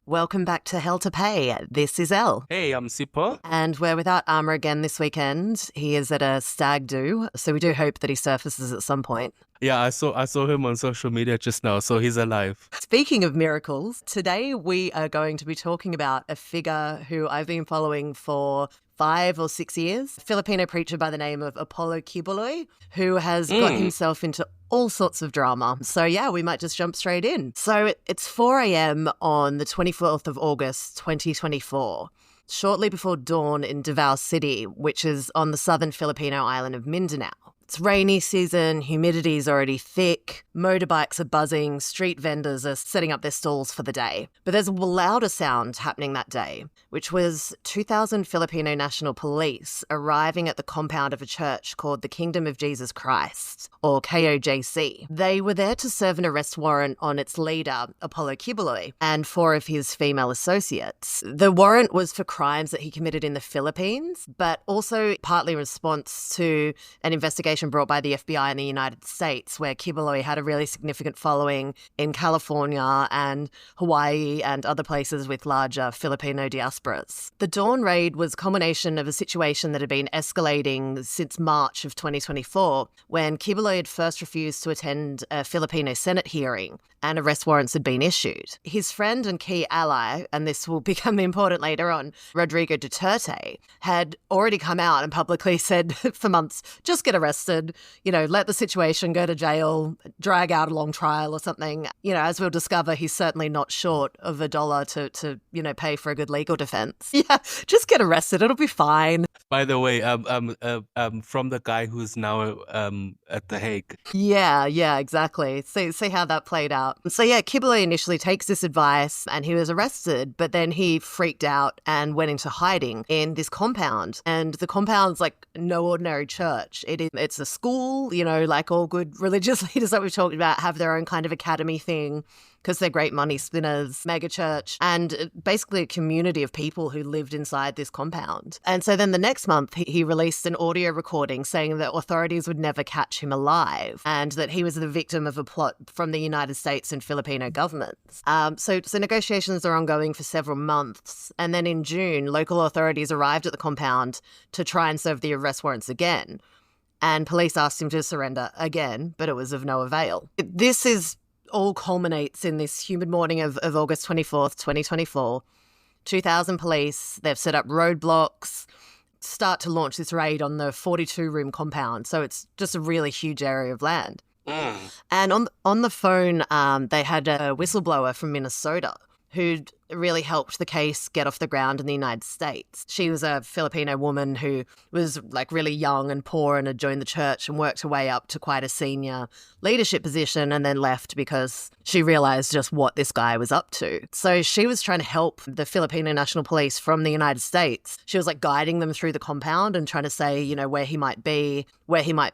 Welcome back to Hell to Pay. This is Elle. Hey, I'm Sipo. And we're without Armour again this weekend. He is at a stag do, so we do hope that he surfaces at some point. Yeah, I saw him on social media just now, so he's alive. Speaking of miracles, today we are going to be talking about a figure who I've been following for 5 or 6 years, a Filipino preacher by the name of Apollo Quiboloy, who has got himself into all sorts of drama. So yeah, we might just jump straight in. So it's 4 a.m. on the 24th of August, 2024. Shortly before dawn in Davao City, which is on the southern Filipino island of Mindanao. It's rainy season, humidity is already thick, motorbikes are buzzing, street vendors are setting up their stalls for the day. But there's a louder sound happening that day, which was 2,000 Filipino National Police arriving at the compound of a church called the Kingdom of Jesus Christ, or KOJC. They were there to serve an arrest warrant on its leader, Apollo Quiboloy, and 4 of his female associates. The warrant was for crimes that he committed in the Philippines, but also partly in response to an investigation brought by the FBI in the United States, where Quiboloy had a really significant following in California and Hawaii and other places with larger Filipino diasporas. The Dawn raid was a culmination of a situation that had been escalating since March of 2024, when Quiboloy had first refused to attend a Filipino Senate hearing and arrest warrants had been issued. His friend and key ally, and this will become important later on, Rodrigo Duterte, had already come out and publicly said for months, just get arrested, let the situation go to jail, drag out a long trial or something. As we'll discover, he's certainly not short of $1 to pay for a good legal defense. Yeah, just get arrested, it'll be fine. By the way, from the guy who's now at The Hague. Yeah, exactly. See how that played out. So yeah, Quiboloy initially takes this advice and he was arrested, but then he freaked out and went into hiding in this compound. And the compound's like no ordinary church. It's a school, like all good religious leaders that we've talked about have their own kind of academy thing, because they're great money spinners, mega church, and basically a community of people who lived inside this compound. And so then the next month, he released an audio recording saying that authorities would never catch him alive and that he was the victim of a plot from the United States and Filipino governments. So negotiations are ongoing for several months. And then in June, local authorities arrived at the compound to try and serve the arrest warrants again. And police asked him to surrender again, but it was of no avail. This is all culminates in this humid morning of August 24th, 2024. 2,000 police, they've set up roadblocks, start to launch this raid on the 42-room compound. So it's just a really huge area of land. And on the phone, they had a whistleblower from Minnesota who'd really helped the case get off the ground in the United States. She was a Filipino woman who was like really young and poor and had joined the church and worked her way up to quite a senior leadership position and then left because she realized just what this guy was up to. So she was trying to help the Filipino National Police from the United States. She was like guiding them through the compound and trying to say, where he might be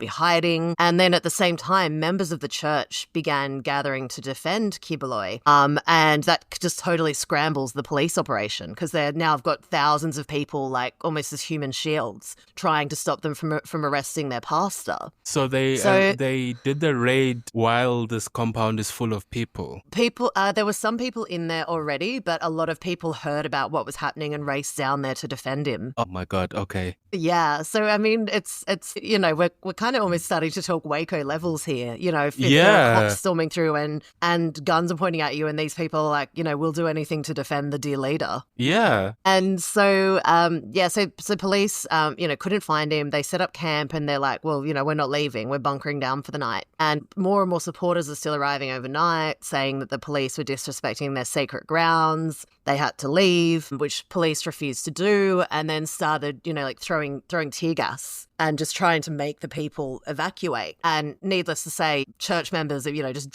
hiding. And then at the same time, members of the church began gathering to defend Quiboloy. And that just totally scrambled the police operation because they now have got thousands of people like almost as human shields trying to stop them from arresting their pastor. So they did the raid while this compound is full of people. There were some people in there already, but a lot of people heard about what was happening and raced down there to defend him. Oh my God, okay. Yeah, so I mean, it's we're kind of almost starting to talk Waco levels here. If there are cops storming through and guns are pointing at you, and these people are like, we'll do anything to defend the dear leader. Yeah. And so, so police, couldn't find him. They set up camp and they're like, well, we're not leaving. We're bunkering down for the night. And more and more supporters are still arriving overnight, saying that the police were disrespecting their sacred grounds. They had to leave, which police refused to do, and then started, throwing tear gas and just trying to make the people evacuate. And needless to say, church members are, just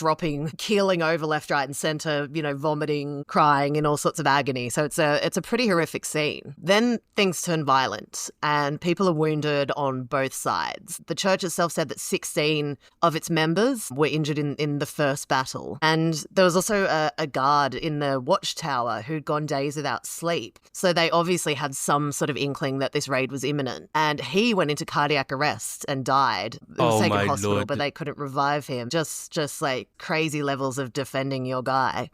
keeling over left, right and centre, vomiting, crying in all sorts of agony. So it's a pretty horrific scene. Then things turn violent and people are wounded on both sides. The church itself said that 16 of its members were injured in the first battle. And there was also a guard in the watchtower who'd gone days without sleep. So they obviously had some sort of inkling that this raid was imminent. And he went into cardiac arrest and died. He was taken to hospital, Lord. But they couldn't revive him. Just like crazy levels of defending your guy.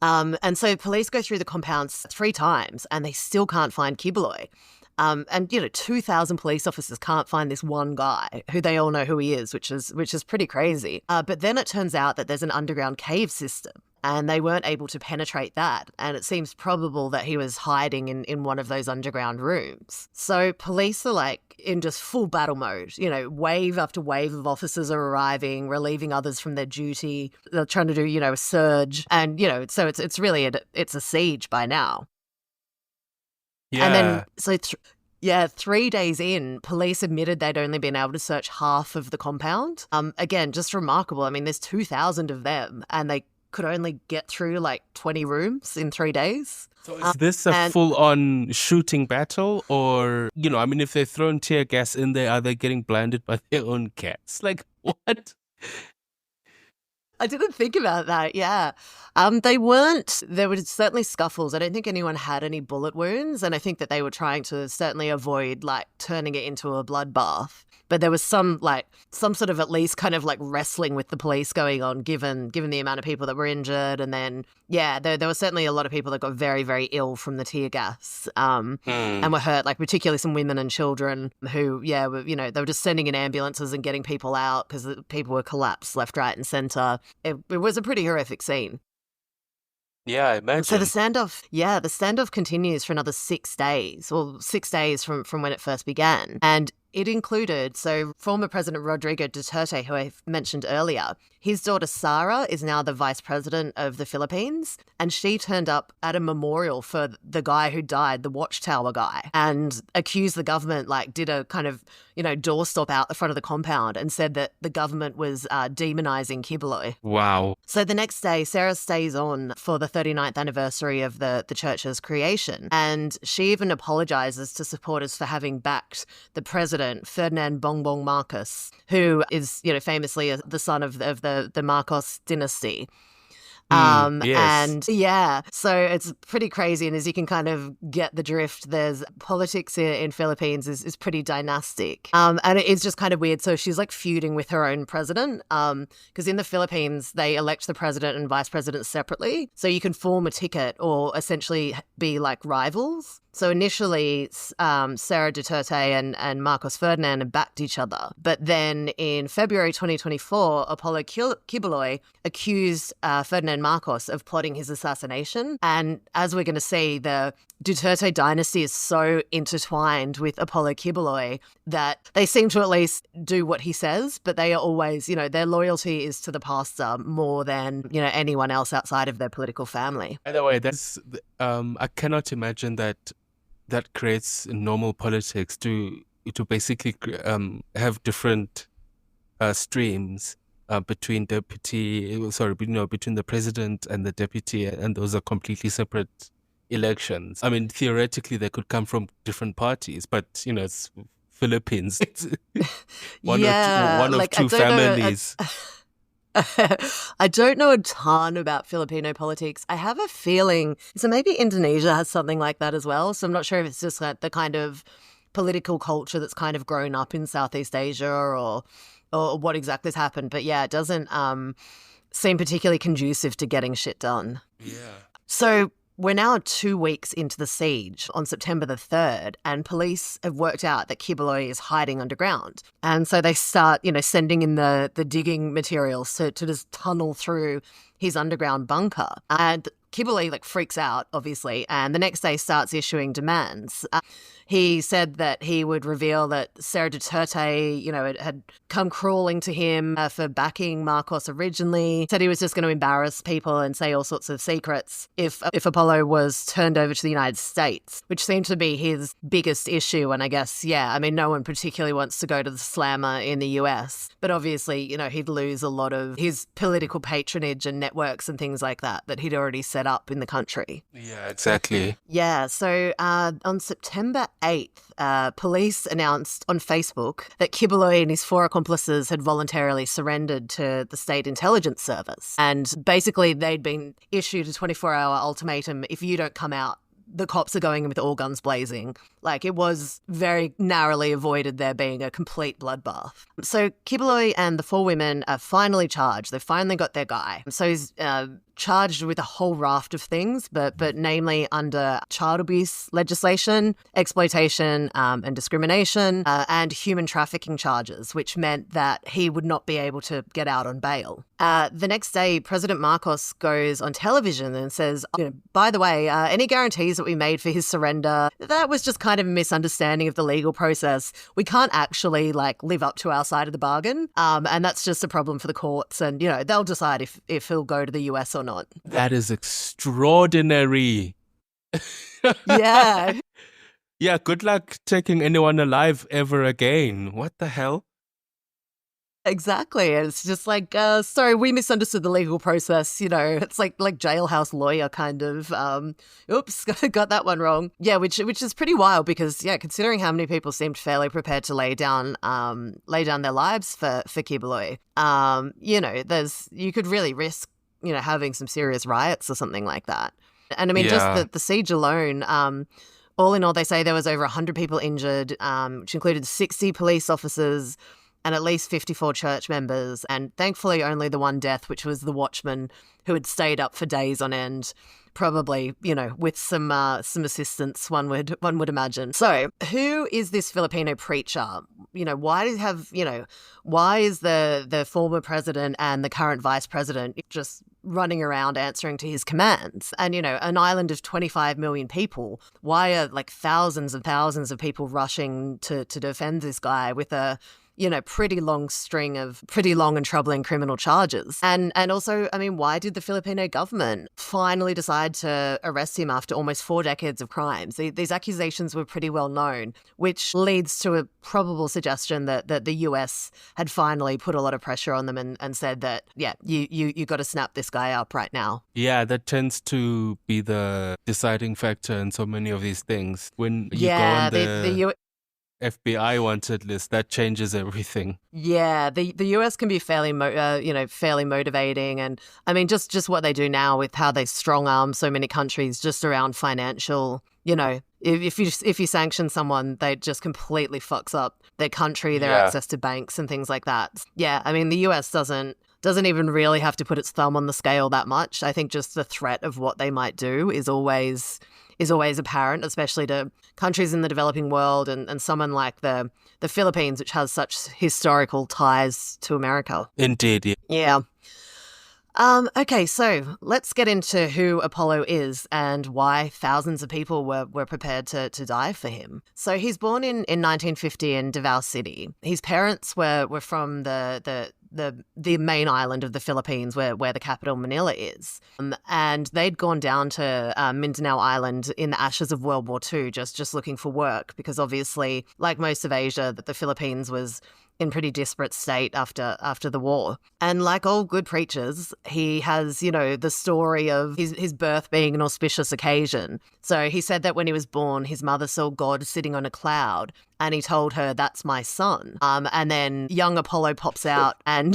And so police go through the compounds 3 times and they still can't find Quiboloy. And 2,000 police officers can't find this one guy who they all know who he is, which is pretty crazy. But then it turns out that there's an underground cave system and they weren't able to penetrate that. And it seems probable that he was hiding in one of those underground rooms. So police are like in just full battle mode. Wave after wave of officers are arriving, relieving others from their duty. They're trying to do, a surge. And, so it's really it's a siege by now. Yeah. And then, 3 days in, police admitted they'd only been able to search half of the compound. Again, just remarkable. I mean, there's 2,000 of them, and they could only get through like 20 rooms in 3 days. So is this a full-on shooting battle? Or, if they're throwing tear gas in there, are they getting blinded by their own gas? Like, what? I didn't think about that, yeah. There were certainly scuffles. I don't think anyone had any bullet wounds, and I think that they were trying to certainly avoid, like, turning it into a bloodbath. But there was some sort of at least kind of like wrestling with the police going on, given the amount of people that were injured. And then, there were certainly a lot of people that got very, very ill from the tear gas and were hurt, like particularly some women and children who, they were just sending in ambulances and getting people out because people were collapsed left, right and centre. It was a pretty horrific scene. Yeah, I imagine. So the standoff continues for another 6 days, well, 6 days from when it first began. And it included, former President Rodrigo Duterte, who I mentioned earlier, his daughter Sara is now the vice president of the Philippines, and she turned up at a memorial for the guy who died, the Watchtower guy, and accused the government, did a kind of, doorstop out the front of the compound and said that the government was demonizing Quiboloy. Wow. So the next day, Sarah stays on for the 39th anniversary of the church's creation, and she even apologizes to supporters for having backed the president, Ferdinand Bongbong Marcos, who is, famously the son of the Marcos dynasty. Yes. And so it's pretty crazy. And as you can kind of get the drift, there's politics in Philippines is pretty dynastic. And it's just kind of weird. So she's like feuding with her own president. Because in the Philippines, they elect the president and vice president separately. So you can form a ticket or essentially be like rivals. So initially, Sarah Duterte and Marcos Ferdinand backed each other. But then in February 2024, Apollo Quiboloy accused Ferdinand Marcos of plotting his assassination. And as we're going to see, the Duterte dynasty is so intertwined with Apollo Quiboloy that they seem to at least do what he says, but they are always, their loyalty is to the pastor more than, anyone else outside of their political family. By the way, I cannot imagine that creates normal politics to basically have different streams between between the president and the deputy, and those are completely separate elections. I mean, theoretically, they could come from different parties, but it's Philippines. It's one or two families. I don't know a ton about Filipino politics. I have a feeling, so maybe Indonesia has something like that as well. So I'm not sure if it's just like the kind of political culture that's kind of grown up in Southeast Asia or what exactly has happened. But it doesn't seem particularly conducive to getting shit done. Yeah. So we're now 2 weeks into the siege on September the 3rd, and police have worked out that Quiboloy is hiding underground. And so they start, sending in the digging materials to just tunnel through his underground bunker. And Quiboloy freaks out, obviously, and the next day starts issuing demands. He said that he would reveal that Sarah Duterte, had come crawling to him for backing Marcos originally. Said he was just going to embarrass people and say all sorts of secrets if Apollo was turned over to the United States, which seemed to be his biggest issue. And I guess, no one particularly wants to go to the slammer in the US. But obviously, he'd lose a lot of his political patronage and networks and things like that he'd already set up in the country. Yeah, exactly. Yeah, so on September 8th, police announced on Facebook that Quiboloy and his 4 accomplices had voluntarily surrendered to the State Intelligence Service. And basically, they'd been issued a 24-hour ultimatum: if you don't come out, the cops are going in with all guns blazing. Like, it was very narrowly avoided there being a complete bloodbath. So Quiboloy and the 4 women are finally charged. They finally got their guy. So he's charged with a whole raft of things, but namely under child abuse legislation, exploitation and discrimination, and human trafficking charges, which meant that he would not be able to get out on bail. The next day, President Marcos goes on television and says, by the way, any guarantees that we made for his surrender, that was just kind of a misunderstanding of the legal process. We can't actually live up to our side of the bargain. And that's just a problem for the courts. And, they'll decide if he'll go to the US or not. That is extraordinary. Yeah. Yeah, good luck taking anyone alive ever again. What the hell? Exactly. It's just like, sorry, we misunderstood the legal process. It's like jailhouse lawyer kind of, oops, got that one wrong. Yeah, which is pretty wild because, considering how many people seemed fairly prepared to lay down their lives for Quiboloy, you could really risk, having some serious riots or something like that. And I mean, just the siege alone, all in all, they say there was over 100 people injured, which included 60 police officers, and at least 54 church members, and thankfully only the one death, which was the watchman who had stayed up for days on end, probably, with some assistance, one would imagine. So, who is this Filipino preacher? Why is the former president and the current vice president just running around answering to his commands? And, an island of 25 million people, why are thousands and thousands of people rushing to defend this guy with a pretty long string of pretty long and troubling criminal charges? And also, I mean, why did the Filipino government finally decide to arrest him after almost 4 decades of crimes? These accusations were pretty well known, which leads to a probable suggestion that the US had finally put a lot of pressure on them and said that, you got to snap this guy up right now. Yeah, that tends to be the deciding factor in so many of these things. When you go on the FBI wanted list, that changes everything. Yeah, the US can be fairly motivating, and I mean just what they do now with how they strong arm so many countries just around financial. If you sanction someone, they just completely fucks up their country, their access to banks and things like that. Yeah, I mean the US doesn't even really have to put its thumb on the scale that much. I think just the threat of what they might do is always apparent, especially to countries in the developing world and someone like the Philippines, which has such historical ties to America. Indeed. Yeah. Okay, so let's get into who Apollo is and why thousands of people were prepared to die for him. So he's born in 1950 in Davao City. His parents were from the main island of the Philippines where the capital Manila is. And they'd gone down to Mindanao Island in the ashes of World War II just looking for work because obviously, like most of Asia, that the Philippines was in pretty disparate state after the war. And like all good preachers, he has, the story of his birth being an auspicious occasion. So he said that when he was born, his mother saw God sitting on a cloud and he told her, "That's my son." And then young Apollo pops out and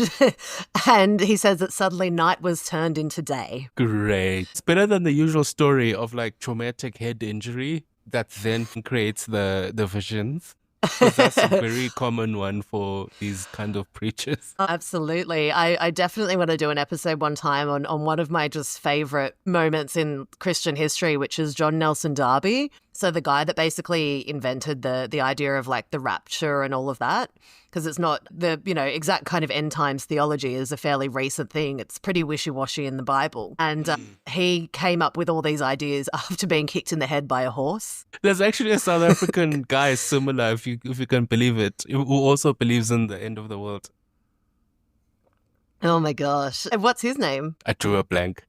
he says that suddenly night was turned into day. Great. It's better than the usual story of traumatic head injury that then creates the visions. That's a very common one for these kind of preachers. Absolutely. I definitely want to do an episode one time on one of my just favorite moments in Christian history, which is John Nelson Darby. So the guy that basically invented the idea of the rapture and all of that, because it's not the, exact kind of end times theology is a fairly recent thing. It's pretty wishy-washy in the Bible. And he came up with all these ideas after being kicked in the head by a horse. There's actually a South African guy similar, if you can believe it, who also believes in the end of the world. Oh my gosh. And what's his name? I drew a blank.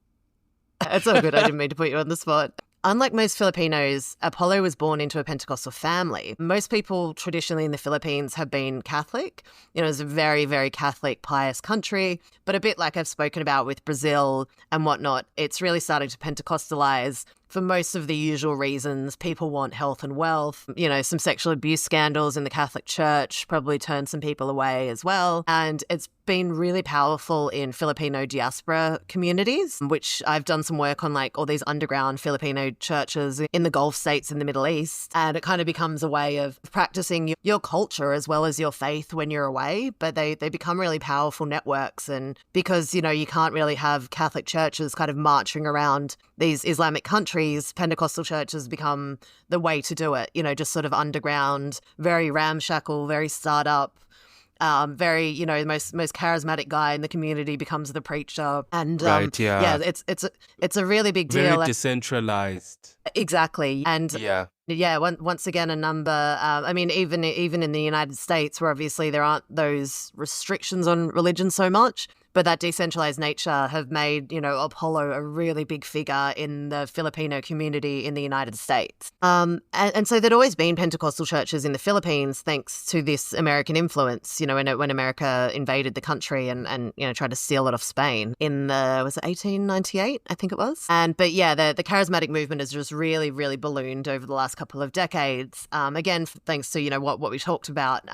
It's all good. I didn't mean to put you on the spot. Unlike most Filipinos, Apollo was born into a Pentecostal family. Most people traditionally in the Philippines have been Catholic. It's a very, very Catholic, pious country. But a bit like I've spoken about with Brazil and whatnot, it's really starting to Pentecostalize for most of the usual reasons. People want health and wealth. You know, some sexual abuse scandals in the Catholic Church probably turned some people away as well. And it's been really powerful in Filipino diaspora communities, which I've done some work on, like all these underground Filipino churches in the Gulf states in the Middle East. And it kind of becomes a way of practicing your culture as well as your faith when you're away. But they become really powerful networks. And because, you know, you can't really have Catholic churches kind of marching around these Islamic countries, Pentecostal churches become the way to do it, you know, just sort of underground, very ramshackle, very startup. Very, you know, the most charismatic guy in the community becomes the preacher, and it's a really big deal. Very decentralized. Exactly, and once again, a number. I mean, even in the United States, where obviously there aren't those restrictions on religion so much. But that decentralized nature have made, you know, Apollo a really big figure in the Filipino community in the United States. And so there'd always been Pentecostal churches in the Philippines thanks to this American influence, you know, when America invaded the country and you know, tried to steal it off Spain in was it 1898, I think it was? But the charismatic movement has just really, really ballooned over the last couple of decades. Again, thanks to, you know, what we talked about,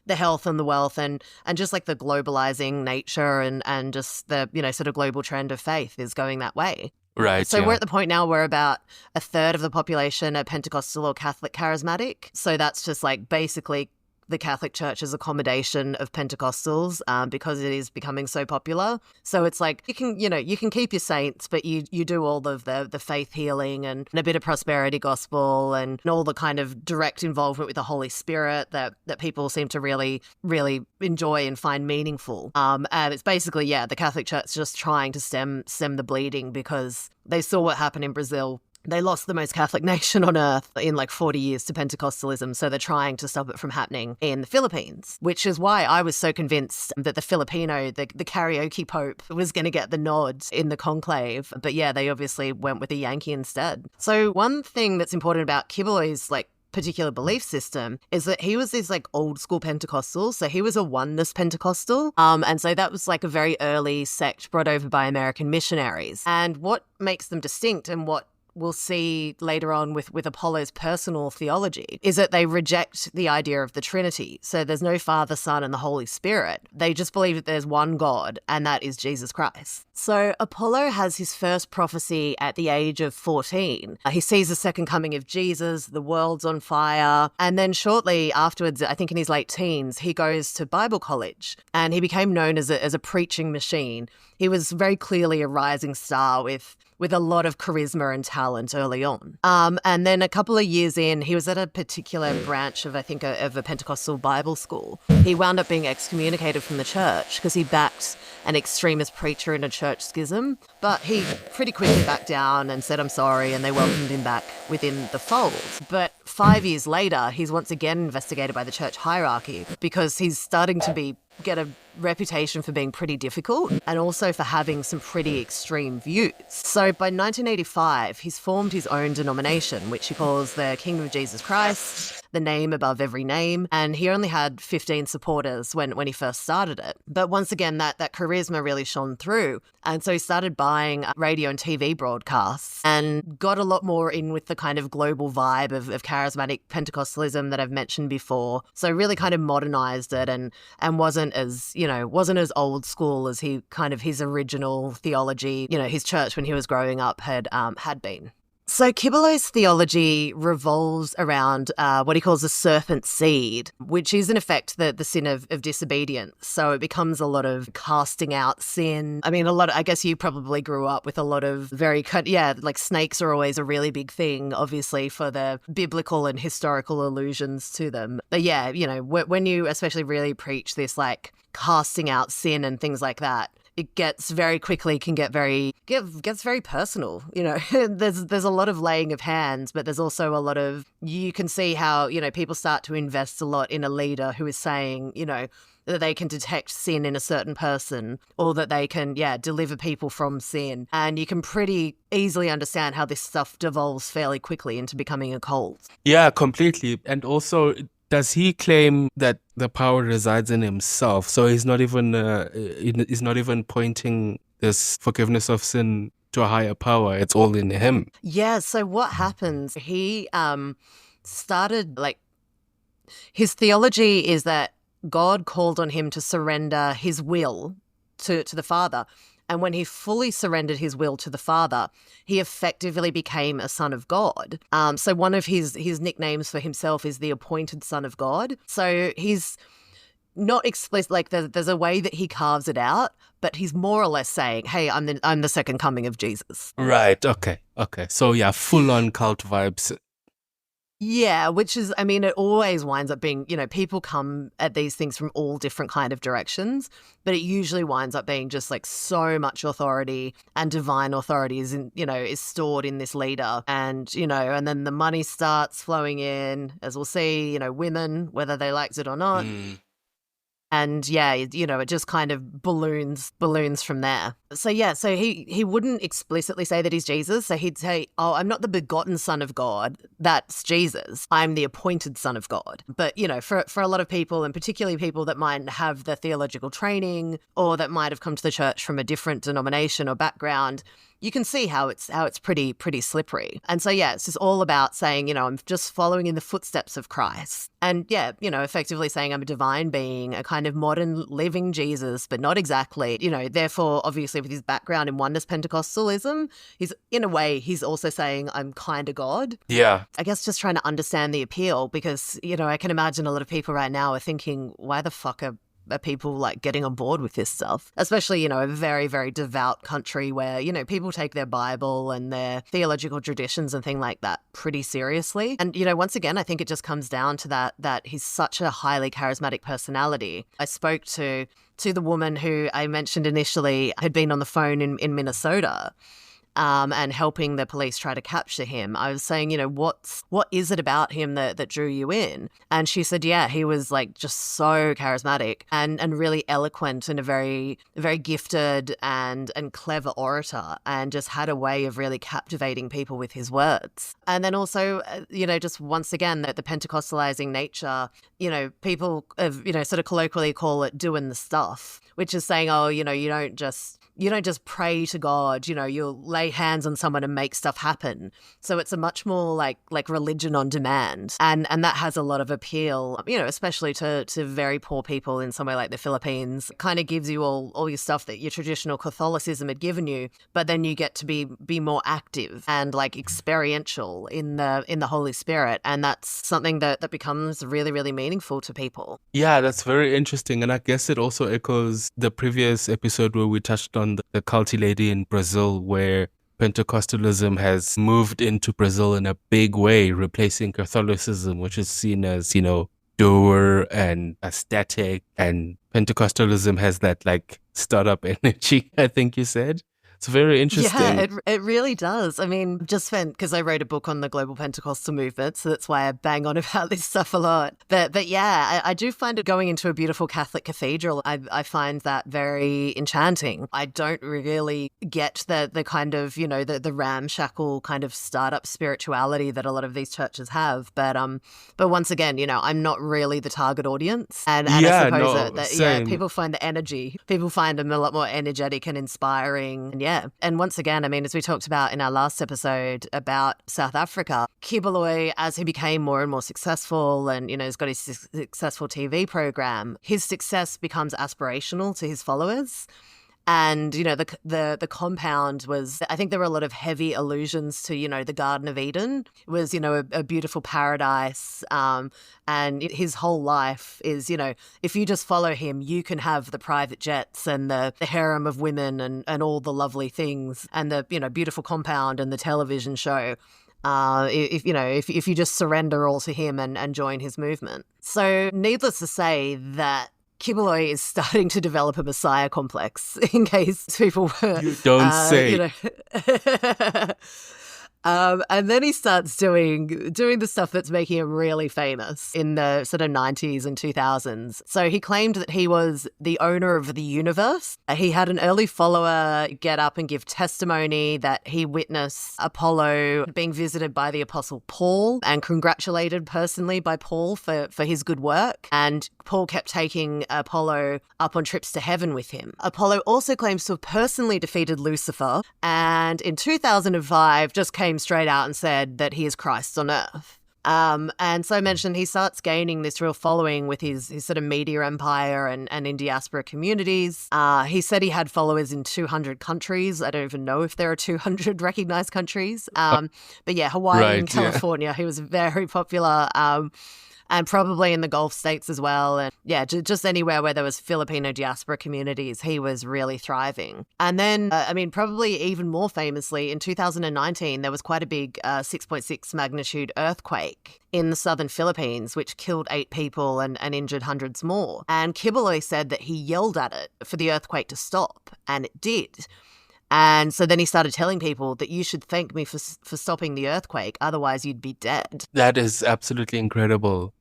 the health and the wealth and just like the globalizing nature and just the, you know, sort of global trend of faith is going that way. Right. So we're at the point now where about a third of the population are Pentecostal or Catholic charismatic. So that's just like basically the Catholic Church's accommodation of Pentecostals because it is becoming so popular. So it's like you can keep your saints, but you do all of the faith healing and a bit of prosperity gospel and all the kind of direct involvement with the Holy Spirit that people seem to really, really enjoy and find meaningful. And it's basically, the Catholic Church just trying to stem the bleeding because they saw what happened in Brazil. They lost the most Catholic nation on earth in like 40 years to Pentecostalism, so they're trying to stop it from happening in the Philippines, which is why I was so convinced that the Filipino, the karaoke pope, was going to get the nod in the conclave. But they obviously went with the Yankee instead. So one thing that's important about Quiboloy's like particular belief system is that he was this like old school Pentecostal. So he was a oneness Pentecostal. And so that was like a very early sect brought over by American missionaries. And what makes them distinct and what we'll see later on with Apollo's personal theology is that they reject the idea of the Trinity. So there's no Father, Son, and the Holy Spirit. They just believe that there's one God, and that is Jesus Christ. So Apollo has his first prophecy at the age of 14. He sees the second coming of Jesus, the world's on fire, and then shortly afterwards, I think in his late teens, he goes to Bible college, and he became known as a preaching machine. He was very clearly a rising star with a lot of charisma and talent early on. And then a couple of years in, he was at a particular branch of, I think, of a Pentecostal Bible school. He wound up being excommunicated from the church because he backed an extremist preacher in a church schism. But he pretty quickly backed down and said, I'm sorry, and they welcomed him back within the fold. But 5 years later, he's once again investigated by the church hierarchy because he's starting to get a reputation for being pretty difficult and also for having some pretty extreme views. So by 1985, he's formed his own denomination, which he calls the Kingdom of Jesus Christ, the name above every name. And he only had 15 supporters when he first started it. But once again, that charisma really shone through. And so he started buying radio and TV broadcasts and got a lot more in with the kind of global vibe of charismatic Pentecostalism that I've mentioned before. So really kind of modernized it and wasn't as old school as he kind of his original theology, his church when he was growing up had been. So Quiboloy's theology revolves around what he calls the serpent seed, which is in effect the sin of disobedience. So it becomes a lot of casting out sin. I mean, I guess you probably grew up with a lot of like snakes are always a really big thing, obviously, for the biblical and historical allusions to them. But when you especially really preach this like casting out sin and things like that, it gets very personal. There's a lot of laying of hands, but there's also a lot of, you can see how, people start to invest a lot in a leader who is saying, that they can detect sin in a certain person or that they can, deliver people from sin. And you can pretty easily understand how this stuff devolves fairly quickly into becoming a cult. Yeah, completely. And also, does he claim that the power resides in himself? So he's not even pointing this forgiveness of sin to a higher power. It's all in him. Yeah, so what happens? He started, like, his theology is that God called on him to surrender his will to the Father. And when he fully surrendered his will to the Father, he effectively became a son of God. So one of his nicknames for himself is the appointed son of God. So he's not explicit, like there's a way that he carves it out, but he's more or less saying, hey, I'm the second coming of Jesus. Right. Okay. So yeah, full on cult vibes. Yeah, which is, I mean, it always winds up being, people come at these things from all different kind of directions, but it usually winds up being just like so much authority, and divine authority is stored in this leader. And, and then the money starts flowing in, as we'll see, women, whether they liked it or not. And yeah, it just kind of balloons from there. So yeah, so he wouldn't explicitly say that he's Jesus. So he'd say, oh, I'm not the begotten son of God. That's Jesus. I'm the appointed son of God. But, for a lot of people, and particularly people that might have the theological training or that might have come to the church from a different denomination or background, you can see how it's pretty slippery. And so, yeah, it's just all about saying, I'm just following in the footsteps of Christ. And yeah, effectively saying I'm a divine being, a kind of modern living Jesus, but not exactly, therefore, obviously with his background in oneness Pentecostalism, he's also saying I'm kind of God. Yeah. I guess just trying to understand the appeal, because, I can imagine a lot of people right now are thinking, why the fuck are people like getting on board with this stuff, especially, a very, very devout country where, people take their Bible and their theological traditions and things like that pretty seriously. And, once again, I think it just comes down to that he's such a highly charismatic personality. I spoke to the woman who I mentioned initially had been on the phone in Minnesota. And helping the police try to capture him. I was saying, what is it about him that drew you in? And she said, yeah, he was like just so charismatic and really eloquent, and a very, very gifted and clever orator, and just had a way of really captivating people with his words. And then also, just once again, the Pentecostalizing nature, people have, sort of colloquially call it doing the stuff, which is saying, oh, you don't just pray to God, you'll lay hands on someone and make stuff happen. So it's a much more like religion on demand. And that has a lot of appeal, especially to very poor people in somewhere like the Philippines. It kind of gives you all your stuff that your traditional Catholicism had given you, but then you get to be more active and like experiential in the Holy Spirit. And that's something that becomes really, really meaningful to people. Yeah, that's very interesting. And I guess it also echoes the previous episode where we touched on the culty lady in Brazil, where Pentecostalism has moved into Brazil in a big way, replacing Catholicism, which is seen as, dour and aesthetic. And Pentecostalism has that like startup energy, I think you said. It's very interesting. Yeah, it really does. I mean, just spent, because I wrote a book on the global Pentecostal movement, so that's why I bang on about this stuff a lot. But yeah, I do find it going into a beautiful Catholic cathedral. I find that very enchanting. I don't really get the kind of, the ramshackle kind of startup spirituality that a lot of these churches have. But once again, I'm not really the target audience. And I suppose that people find the energy. People find them a lot more energetic and inspiring. And yeah. And once again, I mean, as we talked about in our last episode about South Africa, Quiboloy, as he became more and more successful and, he's got his successful TV program, his success becomes aspirational to his followers. And, the compound was, I think there were a lot of heavy allusions to, the Garden of Eden. It was, a beautiful paradise. And his whole life is, if you just follow him, you can have the private jets and the harem of women and all the lovely things and the, beautiful compound and the television show. If you just surrender all to him and join his movement. So needless to say that Quiboloy is starting to develop a messiah complex, in case people were... You don't say. And then he starts doing the stuff that's making him really famous in the sort of 90s and 2000s. So he claimed that he was the owner of the universe. He had an early follower get up and give testimony that he witnessed Apollo being visited by the Apostle Paul and congratulated personally by Paul for his good work. And Paul kept taking Apollo up on trips to heaven with him. Apollo also claims to have personally defeated Lucifer, and in 2005 just came straight out and said that he is Christ on earth. And so I mentioned he starts gaining this real following with his sort of media empire and in diaspora communities. He said he had followers in 200 countries. I don't even know if there are 200 recognized countries. But yeah, Hawaii Right, and California, he was very popular. And probably in the Gulf states as well. And yeah, just anywhere where there was Filipino diaspora communities, he was really thriving. And then, probably even more famously, in 2019, there was quite a big 6.6 magnitude earthquake in the southern Philippines, which killed 8 people and injured hundreds more. And Quiboloy said that he yelled at it for the earthquake to stop, and it did. And so then he started telling people that you should thank me for stopping the earthquake, otherwise you'd be dead. That is absolutely incredible.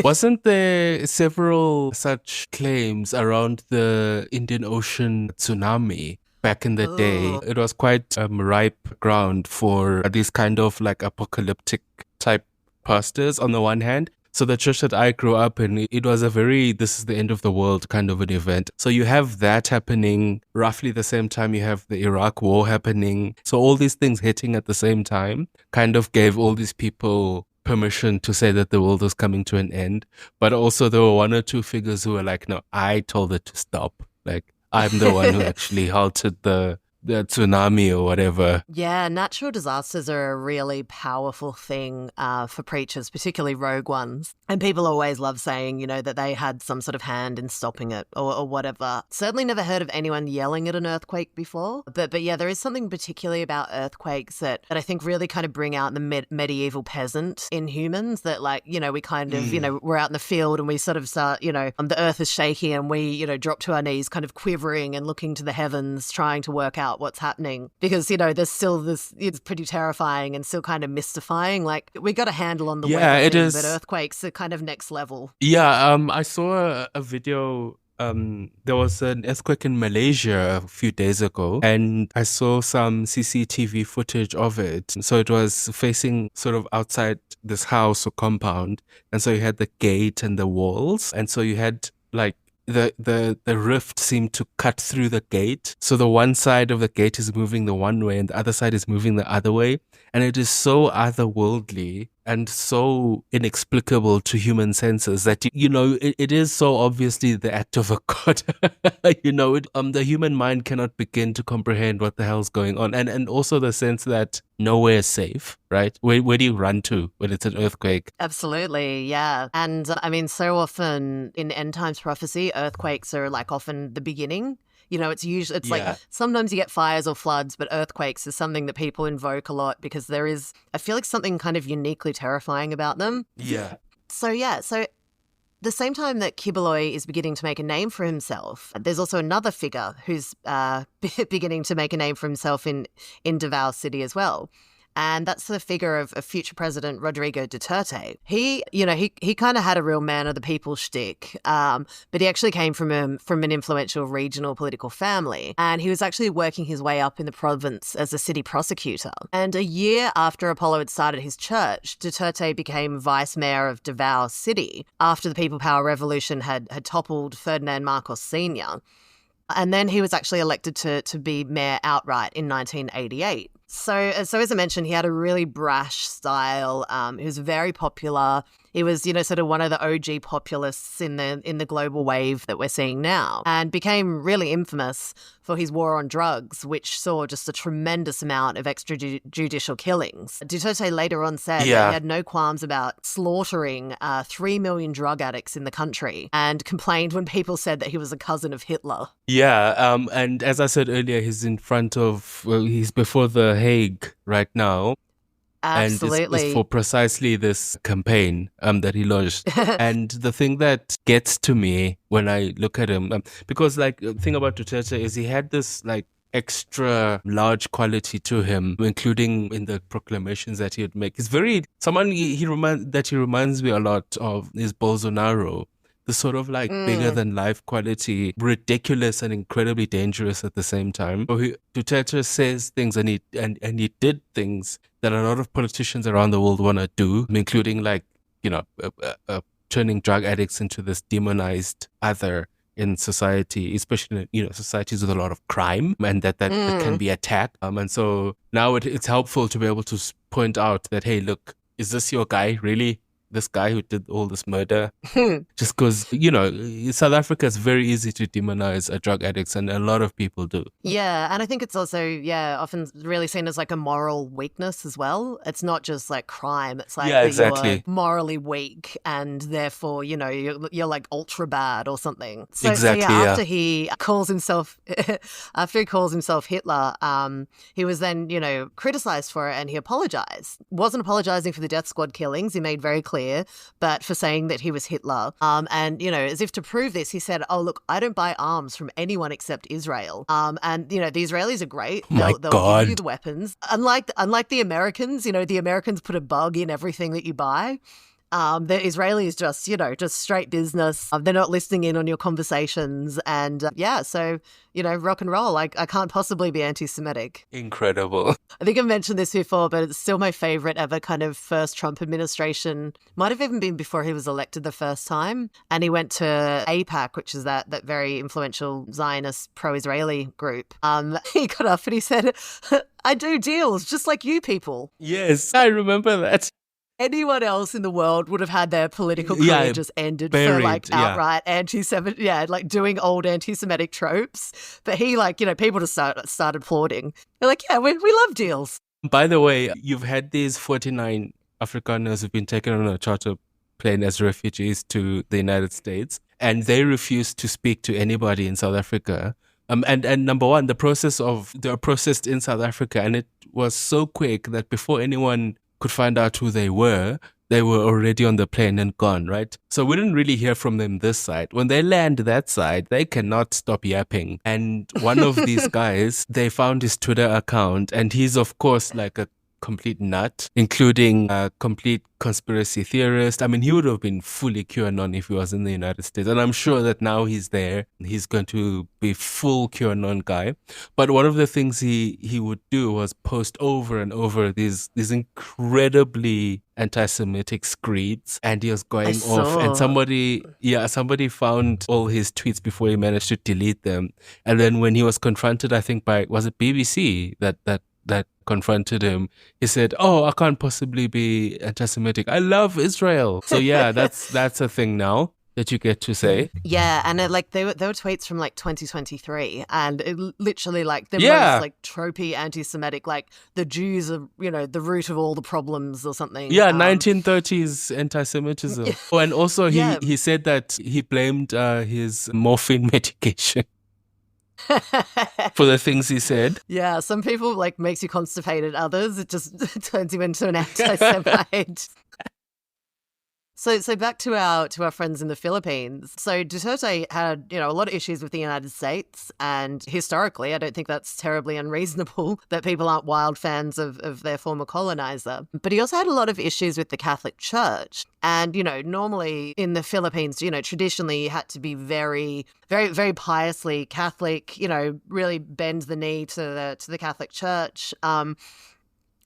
Wasn't there several such claims around the Indian Ocean tsunami back in the day? It was quite ripe ground for these kind of like apocalyptic type pastors on the one hand. So the church that I grew up in, it was a very, this is the end of the world kind of an event. So you have that happening roughly the same time you have the Iraq war happening. So all these things hitting at the same time kind of gave all these people permission to say that the world was coming to an end. But also there were one or two figures who were like, no, I told it to stop. Like, I'm the one who actually halted the tsunami or whatever. Yeah, natural disasters are a really powerful thing for preachers, particularly rogue ones. And people always love saying, that they had some sort of hand in stopping it or whatever. Certainly never heard of anyone yelling at an earthquake before. But yeah, there is something particularly about earthquakes that I think really kind of bring out the medieval peasant in humans that we kind of, we're out in the field and we sort of start, the earth is shaking and we, drop to our knees kind of quivering and looking to the heavens, trying to work out what's happening, because there's still this, it's pretty terrifying and still kind of mystifying. Like, we got a handle on the weather it thing, is. but earthquakes are kind of next level. Yeah, I saw a video. There was an earthquake in Malaysia a few days ago, and I saw some CCTV footage of it. So it was facing sort of outside this house or compound, and so you had the gate and the walls, and so you had like the rift seemed to cut through the gate. So the one side of the gate is moving the one way and the other side is moving the other way. And it is so otherworldly and so inexplicable to human senses that, it is so obviously the act of a god. The human mind cannot begin to comprehend what the hell's going on. And also the sense that nowhere is safe, right? Where do you run to when it's an earthquake? Absolutely, yeah. And so often in end times prophecy, earthquakes are like often the beginning. It's like sometimes you get fires or floods, but earthquakes is something that people invoke a lot because I feel like something kind of uniquely terrifying about them. Yeah. So the same time that Quiboloy is beginning to make a name for himself, there's also another figure who's beginning to make a name for himself in Davao City as well. And that's the figure of future President Rodrigo Duterte. He kind of had a real man of the people shtick, but he actually came from an influential regional political family. And he was actually working his way up in the province as a city prosecutor. And a year after Apollo had started his church, Duterte became vice mayor of Davao City after the People Power Revolution had toppled Ferdinand Marcos Sr. And then he was actually elected to be mayor outright in 1988. So as I mentioned, he had a really brash style. He was very popular. He was, sort of one of the OG populists in the global wave that we're seeing now, and became really infamous for his war on drugs, which saw just a tremendous amount of extrajudicial killings. Duterte later on said that he had no qualms about slaughtering 3 million drug addicts in the country, and complained when people said that he was a cousin of Hitler. Yeah, and as I said earlier, he's he's before the Hague right now. Absolutely. And it's for precisely this campaign that he launched. And the thing that gets to me when I look at him, because the thing about Duterte is he had this extra large quality to him, including in the proclamations that he would make. He's very someone he reminds me a lot of is Bolsonaro. The sort of like bigger than life quality, ridiculous and incredibly dangerous at the same time. So Duterte says things and he did things that a lot of politicians around the world want to do, including like, turning drug addicts into this demonized other in society, especially societies with a lot of crime, and that can be attacked. And so now it's helpful to be able to point out that, hey, look, is this your guy really? This guy who did all this murder? Just because, South Africa is very easy to demonize drug addicts, and a lot of people do. Yeah, and I think it's also, often really seen as like a moral weakness as well. It's not just like crime. It's like exactly. You're morally weak and therefore, you're like ultra bad or something. So, exactly, after he calls himself Hitler, he was then, criticized for it, and he apologized. Wasn't apologizing for the death squad killings. He made very clear, but for saying that he was Hitler. And, as if to prove this, he said, oh, look, I don't buy arms from anyone except Israel. And, the Israelis are great. They'll give you the weapons. Unlike the Americans, the Americans put a bug in everything that you buy. The Israelis just straight business. They're not listening in on your conversations. And so, rock and roll. I can't possibly be anti-Semitic. Incredible. I think I've mentioned this before, but it's still my favorite ever kind of first Trump administration. Might have even been before he was elected the first time. And he went to AIPAC, which is that very influential Zionist pro-Israeli group. He got up and he said, I do deals just like you people. Yes, I remember that. Anyone else in the world would have had their political career just ended for like outright anti-Semitic, like doing old anti-Semitic tropes. But he people just started applauding. They're like, we love deals. By the way, you've had these 49 Afrikaners who've been taken on a charter plane as refugees to the United States, and they refused to speak to anybody in South Africa. And number one, they were processed in South Africa, and it was so quick that before anyone could find out who they were already on the plane and gone, right? So we didn't really hear from them this side. When they land that side, they cannot stop yapping. And one of these guys, they found his Twitter account, and he's of course like a complete nut, including a complete conspiracy theorist. I mean, he would have been fully QAnon if he was in the United States. And I'm sure that now he's there, he's going to be full QAnon guy. But one of the things he would do was post over and over these incredibly anti-Semitic screeds, and he was going off. And somebody found all his tweets before he managed to delete them. And then when he was confronted, I think was it BBC that confronted him, he said, oh, I can't possibly be anti-Semitic. I love Israel. So that's a thing now that you get to say. Yeah, and there were tweets from like 2023, and it literally like the most like tropey anti-Semitic, like the Jews are the root of all the problems or something. Yeah, 1930s anti-Semitism. Oh, and also he said that he blamed his morphine medication for the things he said. Yeah, some people like makes you constipated, others it just turns you into an anti-Semite. So back to our friends in the Philippines. So Duterte had, a lot of issues with the United States, and historically, I don't think that's terribly unreasonable that people aren't wild fans of their former colonizer. But he also had a lot of issues with the Catholic Church. And, normally in the Philippines, traditionally you had to be very, very, very piously Catholic, really bend the knee to the Catholic Church.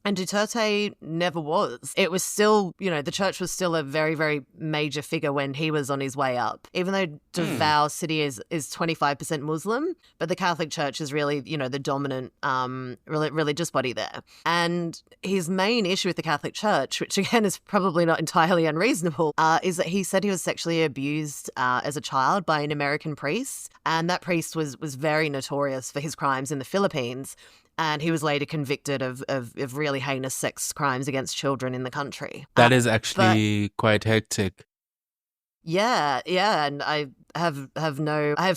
And Duterte never was. It was still, the church was still a very, very major figure when he was on his way up. Even though Davao City is 25% Muslim, but the Catholic Church is really, the dominant religious body there. And his main issue with the Catholic Church, which again is probably not entirely unreasonable, is that he said he was sexually abused as a child by an American priest. And that priest was very notorious for his crimes in the Philippines. And he was later convicted of really heinous sex crimes against children in the country. That is actually quite hectic. Yeah, and I have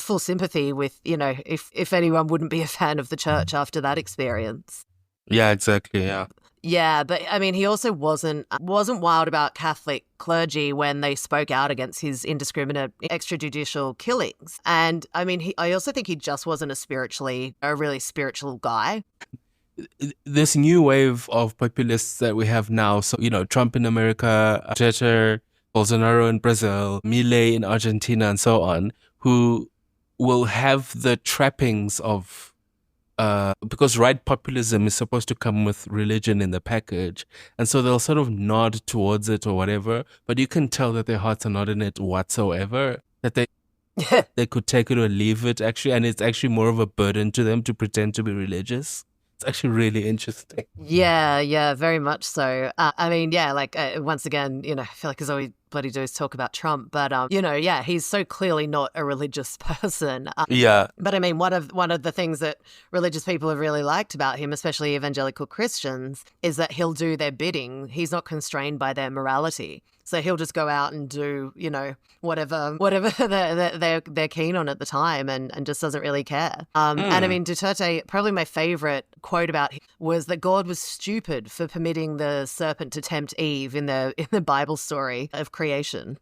full sympathy with, if anyone wouldn't be a fan of the church after that experience. Yeah, exactly, yeah. Yeah, but I mean, he also wasn't wild about Catholic clergy when they spoke out against his indiscriminate extrajudicial killings. And I mean, I also think he just wasn't a really spiritual guy. This new wave of populists that we have now, so, Trump in America, Duterte, Bolsonaro in Brazil, Milei in Argentina, and so on, who will have the trappings of, because right populism is supposed to come with religion in the package. And so they'll sort of nod towards it or whatever, but you can tell that their hearts are not in it whatsoever, that they could take it or leave it, actually. And it's actually more of a burden to them to pretend to be religious. It's actually really interesting. Yeah, very much so. I mean, yeah, like once again, I feel like as all we bloody do is talk about Trump, but yeah, he's so clearly not a religious person. Yeah. But I mean, one of the things that religious people have really liked about him, especially evangelical Christians, is that he'll do their bidding. He's not constrained by their morality. So he'll just go out and do, whatever they're keen on at the time, and just doesn't really care. And I mean, Duterte, probably my favorite quote about him was that God was stupid for permitting the serpent to tempt Eve in the Bible story of creation.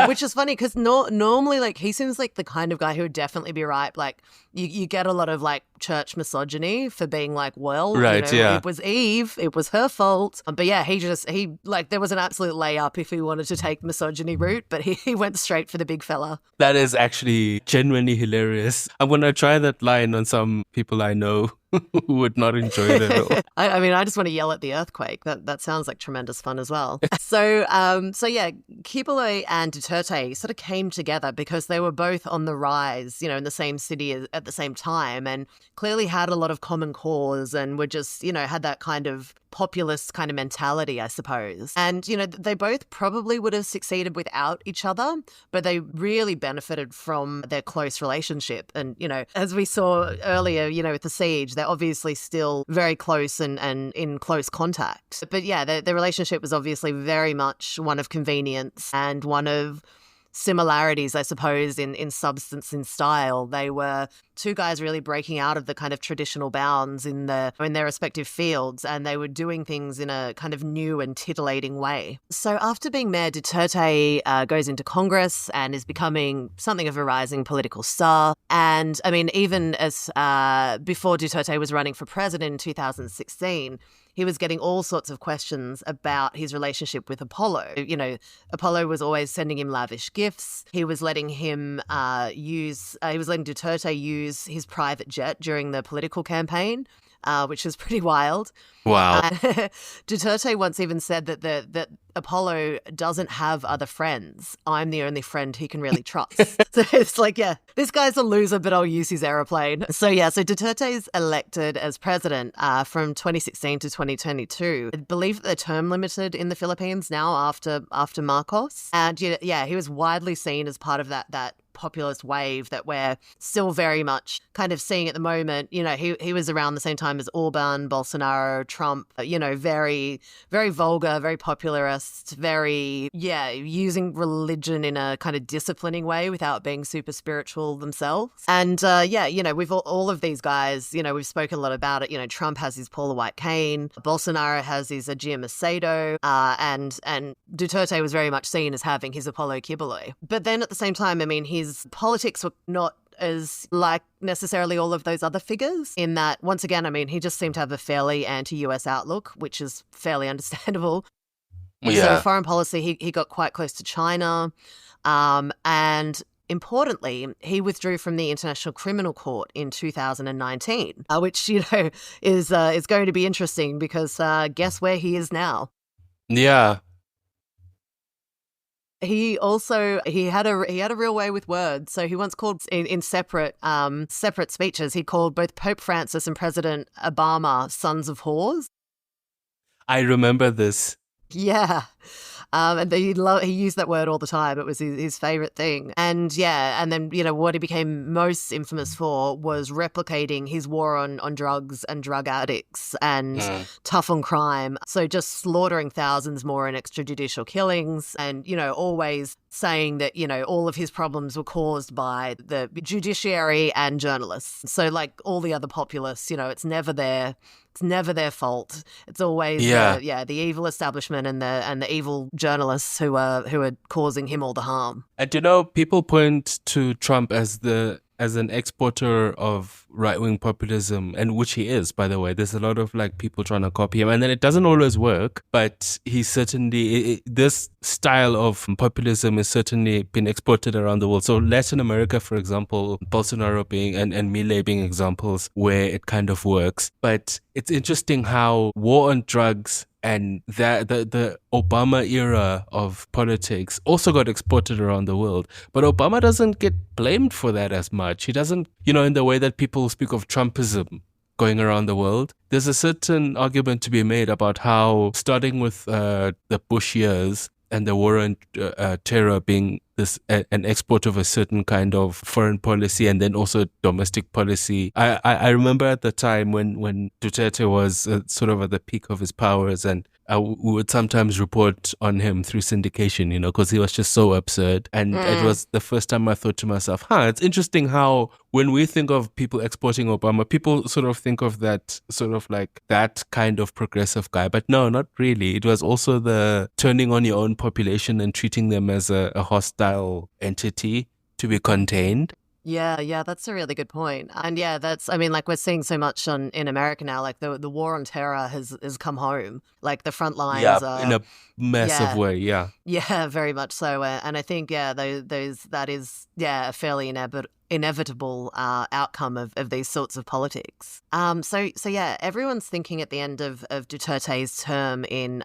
Which is funny because normally, like, he seems like the kind of guy who would definitely be right. Like, you get a lot of, like, church misogyny for being like, well, right, yeah. It was Eve, it was her fault. But yeah, he there was an absolute layup if he wanted to take misogyny route, but he went straight for the big fella. That is actually genuinely hilarious. I'm going to try that line on some people I know who would not enjoy it at all. I mean, I just want to yell at the earthquake. That sounds like tremendous fun as well. So yeah, Quiboloy and Duterte sort of came together because they were both on the rise, in the same city at the same time, and clearly had a lot of common cause, and were just, had that kind of populist kind of mentality, I suppose. And, they both probably would have succeeded without each other, but they really benefited from their close relationship. And, as we saw earlier, with the siege, they're obviously still very close and in close contact. But yeah, their relationship was obviously very much one of convenience and one of similarities, I suppose, in substance and style. They were two guys really breaking out of the kind of traditional bounds in their respective fields, and they were doing things in a kind of new and titillating way. So after being mayor, Duterte goes into Congress and is becoming something of a rising political star. And I mean, even as before Duterte was running for president in 2016, he was getting all sorts of questions about his relationship with Apollo. Apollo was always sending him lavish gifts. He was letting him letting Duterte use his private jet during the political campaign, which was pretty wild. Wow. Duterte once even said that Apollo doesn't have other friends. I'm the only friend he can really trust. So it's like, yeah, this guy's a loser, but I'll use his aeroplane. So yeah, so Duterte's elected as president from 2016 to 2022. I believe they're term limited in the Philippines now after Marcos. And yeah, he was widely seen as part of that populist wave that we're still very much kind of seeing at the moment. He was around the same time as Orban, Bolsonaro, Trump, very, very vulgar, very popularist, very, using religion in a kind of disciplining way without being super spiritual themselves. And we've all of these guys, we've spoken a lot about it. Trump has his Paula White Cane, Bolsonaro has his Ajia Macedo, and Duterte was very much seen as having his Apollo Quiboloy. But then at the same time, I mean, his politics were not as like necessarily all of those other figures, in that, once again, I mean, he just seemed to have a fairly anti-US outlook, which is fairly understandable. Yeah. So foreign policy, he got quite close to China, and importantly, he withdrew from the International Criminal Court in 2019, which, is going to be interesting because guess where he is now? Yeah. He had a real way with words. So he once called in separate speeches, he called both Pope Francis and President Obama sons of whores. I remember this. Yeah. And he used that word all the time. It was his favorite thing. And yeah, and then, what he became most infamous for was replicating his war on drugs and drug addicts and tough on crime. So just slaughtering thousands more in extrajudicial killings and, always saying that, all of his problems were caused by the judiciary and journalists. So like all the other populists, it's never their fault. It's always the evil establishment and the evil journalists who are causing him all the harm. And people point to Trump as an exporter of right-wing populism, and which he is, by the way. There's a lot of people trying to copy him, and then it doesn't always work, but he certainly, this style of populism has certainly been exported around the world. So Latin America, for example, Bolsonaro being and Milei being examples where it kind of works. But it's interesting how war on drugs and the Obama era of politics also got exported around the world. But Obama doesn't get blamed for that as much. He doesn't, in the way that people speak of Trumpism going around the world. There's a certain argument to be made about how, starting with the Bush years and the war on terror being an export of a certain kind of foreign policy and then also domestic policy. I remember at the time when Duterte was sort of at the peak of his powers, and we would sometimes report on him through syndication, because he was just so absurd. And it was the first time I thought to myself, it's interesting how when we think of people exporting Obama, people sort of think of that sort of like that kind of progressive guy. But no, not really. It was also the turning on your own population and treating them as a hostile entity to be contained. Yeah, that's a really good point. And yeah, we're seeing so much in America now, like the war on terror has come home. Like the front lines are in a massive way, yeah. Yeah, very much so. And I think, that is a fairly inevitable outcome of these sorts of politics. So everyone's thinking at the end of Duterte's term in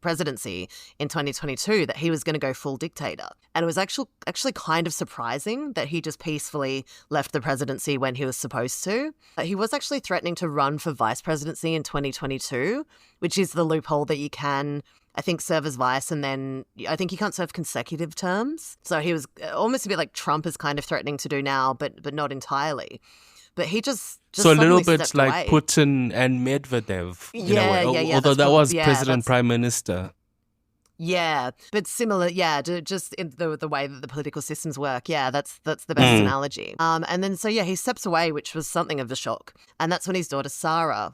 presidency in 2022 that he was going to go full dictator. And it was actually kind of surprising that he just peacefully left the presidency when he was supposed to. He was actually threatening to run for vice presidency in 2022, which is the loophole that you can, I think, serve as vice, and then I think you can't serve consecutive terms. So he was almost a bit like Trump is kind of threatening to do now, but not entirely. But he just so a little bit stepped like away. Putin and Medvedev, Yeah. Although that was president, prime minister. Yeah, but similar, just in the way that the political systems work. Yeah, that's the best analogy. And then he steps away, which was something of a shock. And that's when his daughter Sarah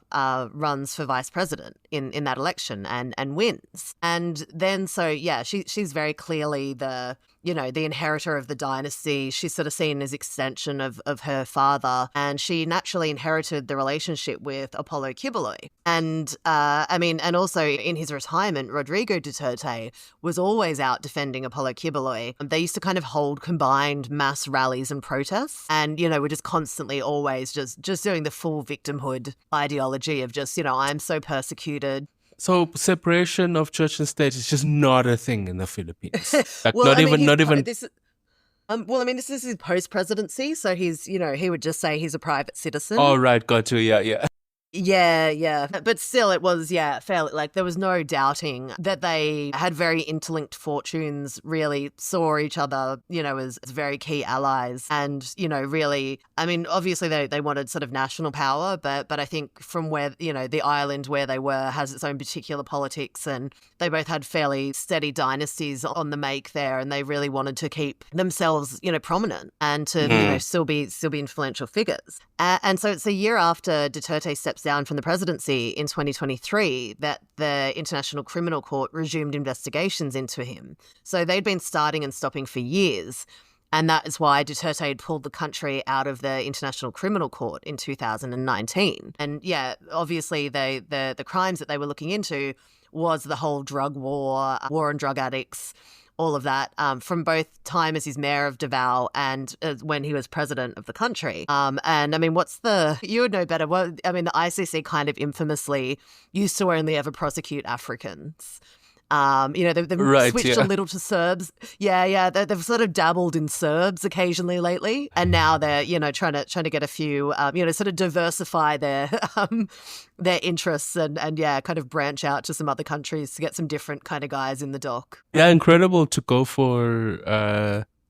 runs for vice president in that election and wins. And then she's very clearly the inheritor of the dynasty. She's sort of seen as extension of her father, and she naturally inherited the relationship with Apollo Quiboloy. And and also in his retirement, Rodrigo Duterte was always out defending Apollo Quiboloy. They used to kind of hold combined mass rallies and protests, and were just constantly always just doing the full victimhood ideology of just I'm so persecuted. So separation of church and state is just not a thing in the Philippines. Like Well, not even. This is his post-presidency, so he's, he would just say he's a private citizen. Oh, right, got you, yeah. Yeah. But still, it was, fairly, like, there was no doubting that they had very interlinked fortunes, really saw each other, as very key allies. And, really, obviously they wanted sort of national power, but I think from where, the island where they were has its own particular politics, and they both had fairly steady dynasties on the make there, and they really wanted to keep themselves, prominent and to, still be influential figures. And so it's a year after Duterte steps down from the presidency in 2023 that the International Criminal Court resumed investigations into him. So they'd been starting and stopping for years. And that is why Duterte had pulled the country out of the International Criminal Court in 2019. And obviously the crimes that they were looking into was the whole drug war on drug addicts, all of that, from both time as he's mayor of Davao and when he was president of the country. You would know better. The ICC kind of infamously used to only ever prosecute Africans. They've switched a little to Serbs. They've sort of dabbled in Serbs occasionally lately, and now they're trying to get a few sort of diversify their interests and kind of branch out to some other countries to get some different kind of guys in the dock. Yeah, incredible to go for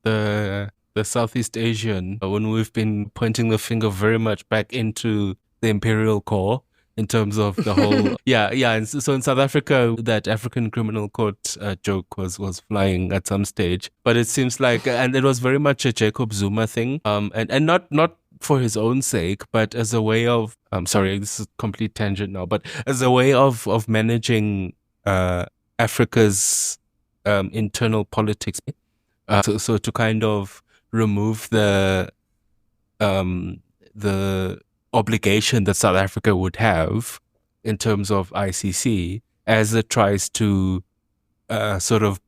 the Southeast Asian when we've been pointing the finger very much back into the imperial core in terms of the whole. Yeah. And so in South Africa, that African Criminal Court joke was flying at some stage, but it seems like, and it was very much a Jacob Zuma thing, and not for his own sake, but as a way of, I'm sorry, this is a complete tangent now, but as a way of managing Africa's internal politics. So to kind of remove the obligation that South Africa would have in terms of ICC as it tries to sort of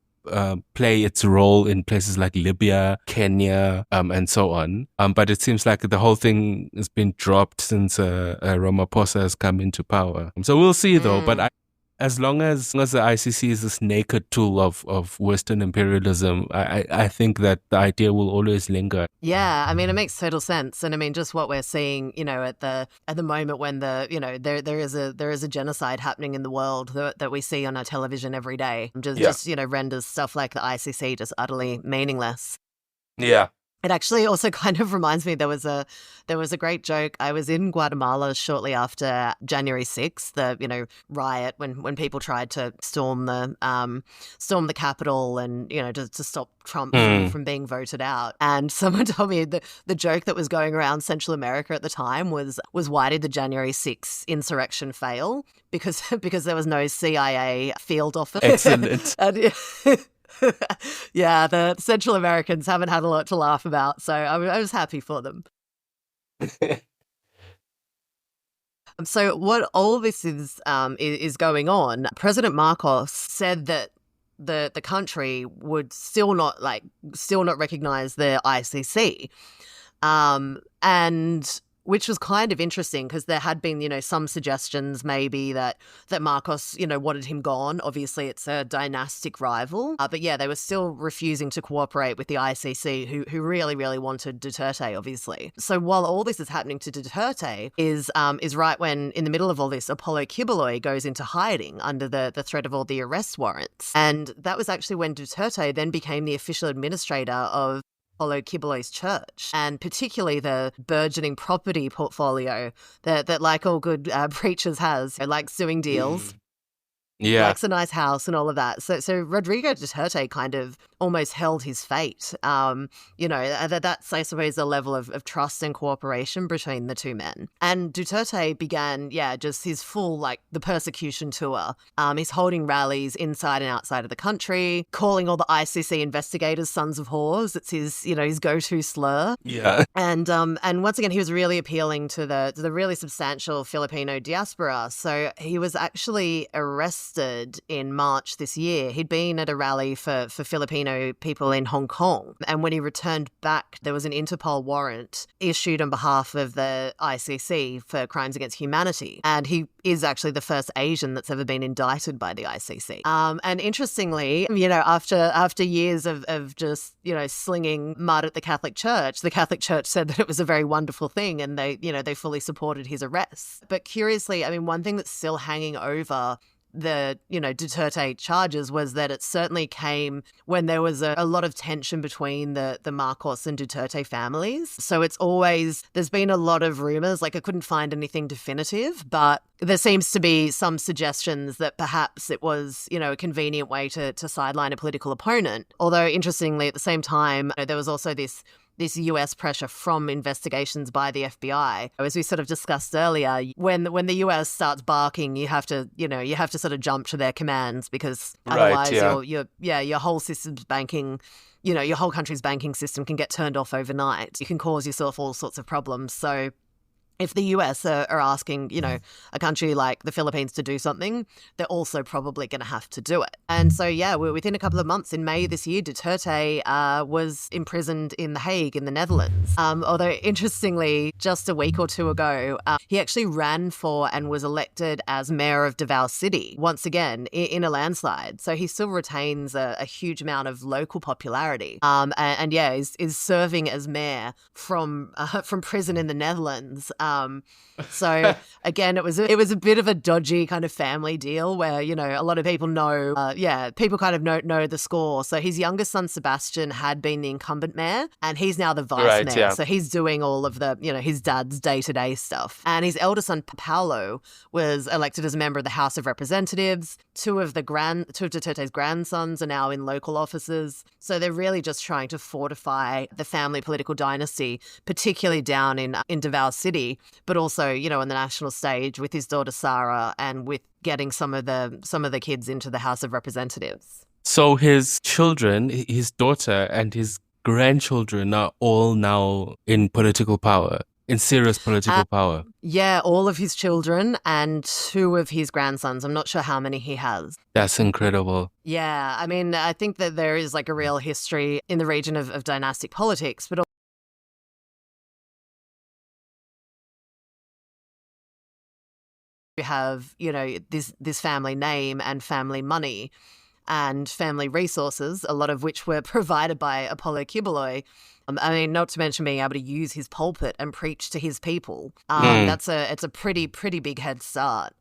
play its role in places like Libya, Kenya, and so on. But it seems like the whole thing has been dropped since Ramaphosa has come into power. So we'll see though, but as long as the ICC is this naked tool of Western imperialism, I think that the idea will always linger. Yeah, I mean, it makes total sense, and I mean, just what we're seeing, at the moment when there is a genocide happening in the world that we see on our television every day, just renders stuff like the ICC just utterly meaningless. Yeah. It actually also kind of reminds me, there was a great joke. I was in Guatemala shortly after January 6th, the riot when people tried to storm the Capitol and to stop Trump from being voted out. And someone told me the joke that was going around Central America at the time was why did the January 6th insurrection fail? Because there was no CIA field office. Excellent. Yeah, the Central Americans haven't had a lot to laugh about, so I was happy for them. So what all this is going on, President Marcos said that the country would still not recognize the ICC, and which was kind of interesting because there had been, some suggestions maybe that Marcos, wanted him gone. Obviously, it's a dynastic rival. But yeah, they were still refusing to cooperate with the ICC, who really, really wanted Duterte, obviously. So while all this is happening to Duterte is right when, in the middle of all this, Apollo Quiboloy goes into hiding under the threat of all the arrest warrants. And that was actually when Duterte then became the official administrator of Apollo Quiboloy's church, and particularly the burgeoning property portfolio that like all good preachers has, likes doing deals. Yeah. Likes a nice house and all of that. So Rodrigo Duterte kind of almost held his fate. That's, I suppose, a level of trust and cooperation between the two men. And Duterte began, just his full, the persecution tour. He's holding rallies inside and outside of the country, calling all the ICC investigators sons of whores. It's his go-to slur. Yeah. And once again, he was really appealing to the really substantial Filipino diaspora. So he was actually arrested in March this year. He'd been at a rally for Filipino people in Hong Kong. And when he returned back, there was an Interpol warrant issued on behalf of the ICC for crimes against humanity. And he is actually the first Asian that's ever been indicted by the ICC. And interestingly, after years of just, slinging mud at the Catholic Church said that it was a very wonderful thing, and they fully supported his arrest. But curiously, one thing that's still hanging over the Duterte charges was that it certainly came when there was a lot of tension between the Marcos and Duterte families. So there's been a lot of rumors, I couldn't find anything definitive, but there seems to be some suggestions that perhaps it was, a convenient way to sideline a political opponent. Although interestingly, at the same time, there was also this US pressure from investigations by the FBI. As we sort of discussed earlier, when the US starts barking, you have to sort of jump to their commands, because otherwise your whole system's banking, your whole country's banking system can get turned off overnight. You can cause yourself all sorts of problems. So if the US are asking, a country like the Philippines to do something, they're also probably going to have to do it. And so, within a couple of months, in May this year, Duterte was imprisoned in The Hague in the Netherlands. Although, interestingly, just a week or two ago, he actually ran for and was elected as mayor of Davao City, once again, in a landslide. So he still retains a huge amount of local popularity. Is serving as mayor from prison in the Netherlands. So again, it was a bit of a dodgy kind of family deal where, you know, a lot of people know, people kind of know the score. So his youngest son, Sebastian, had been the incumbent mayor and he's now the vice Right, mayor. yeah. So he's doing all of the, you know, his dad's day-to-day stuff. And his elder son, Paolo, was elected as a member of the House of Representatives. Two of Duterte's grandsons are now in local offices. So they're really just trying to fortify the family political dynasty, particularly down in Davao City, but also, you know, on the national stage with his daughter Sarah and with getting some of the kids into the House of Representatives. So his children, his daughter and his grandchildren are all now in political power, in serious political power. Yeah, all of his children and two of his grandsons. I'm not sure how many he has. That's incredible. Yeah, I mean, I think that there is like a real history in the region of dynastic politics, but you have, you know, this family name and family money and family resources, a lot of which were provided by Apollo Quiboloy. I mean, not to mention being able to use his pulpit and preach to his people. It's a pretty big head start.